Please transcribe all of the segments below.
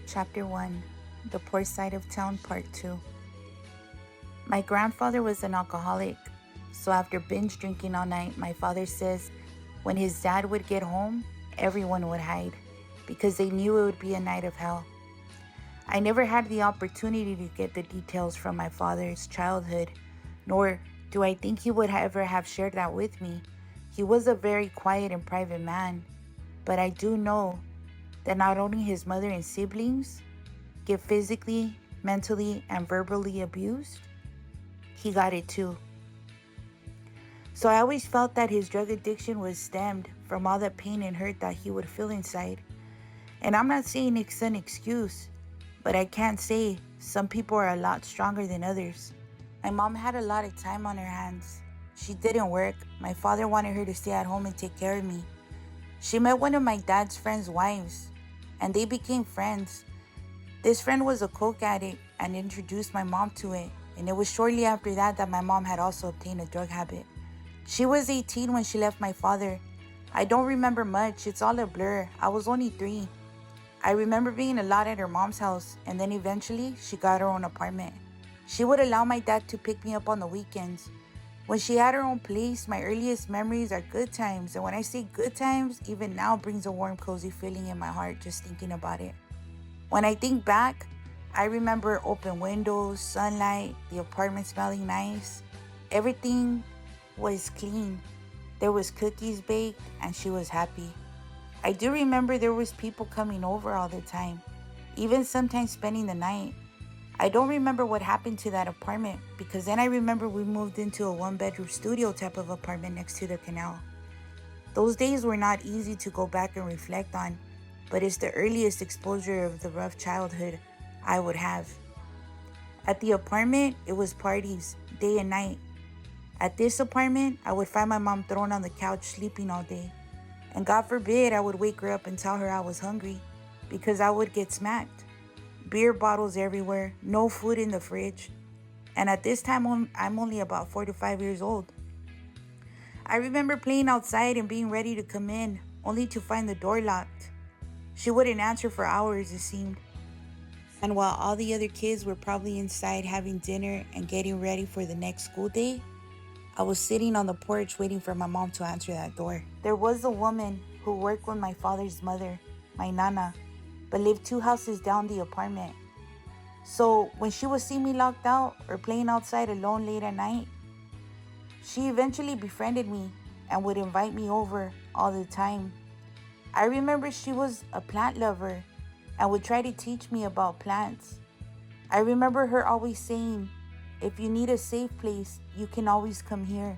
Chapter 1, The Poor Side of Town, Part 2. My grandfather was an alcoholic, so after binge drinking all night, my father says when his dad would get home, everyone would hide because they knew it would be a night of hell. I never had the opportunity to get the details from my father's childhood, nor do I think he would ever have shared that with me. He was a very quiet and private man, but I do know that not only his mother and siblings get physically, mentally, and verbally abused, he got it too. So I always felt that his drug addiction was stemmed from all the pain and hurt that he would feel inside. And I'm not saying it's an excuse, but I can't say some people are a lot stronger than others. My mom had a lot of time on her hands. She didn't work. My father wanted her to stay at home and take care of me. She met one of my dad's friend's wives, and they became friends. This friend was a coke addict and introduced my mom to it, and it was shortly after that my mom had also obtained a drug habit. She was 18 when she left my father. I don't remember much, it's all a blur. I was only 3. I remember being a lot at her mom's house, and then eventually she got her own apartment. She would allow my dad to pick me up on the weekends. When she had her own place, my earliest memories are good times, and when I say good times, even now brings a warm, cozy feeling in my heart just thinking about it. When I think back, I remember open windows, sunlight, the apartment smelling nice. Everything was clean. There was cookies baked, and she was happy. I do remember there was people coming over all the time, even sometimes spending the night. I don't remember what happened to that apartment because then I remember we moved into a 1-bedroom studio type of apartment next to the canal. Those days were not easy to go back and reflect on, but it's the earliest exposure of the rough childhood I would have. At the apartment, it was parties, day and night. At this apartment, I would find my mom thrown on the couch sleeping all day. And God forbid I would wake her up and tell her I was hungry because I would get smacked. Beer bottles everywhere, no food in the fridge. And at this time, I'm only about 4 to 5 years old. I remember playing outside and being ready to come in, only to find the door locked. She wouldn't answer for hours, it seemed. And while all the other kids were probably inside having dinner and getting ready for the next school day, I was sitting on the porch waiting for my mom to answer that door. There was a woman who worked with my father's mother, my nana, but lived 2 houses down the apartment. So when she would see me locked out or playing outside alone late at night, she eventually befriended me and would invite me over all the time. I remember she was a plant lover and would try to teach me about plants. I remember her always saying, "If you need a safe place, you can always come here."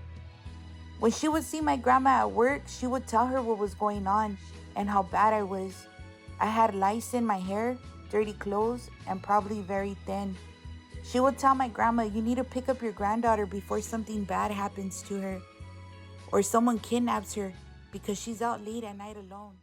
When she would see my grandma at work, she would tell her what was going on and how bad I was. I had lice in my hair, dirty clothes, and probably very thin. She would tell my grandma, "You need to pick up your granddaughter before something bad happens to her or someone kidnaps her because she's out late at night alone."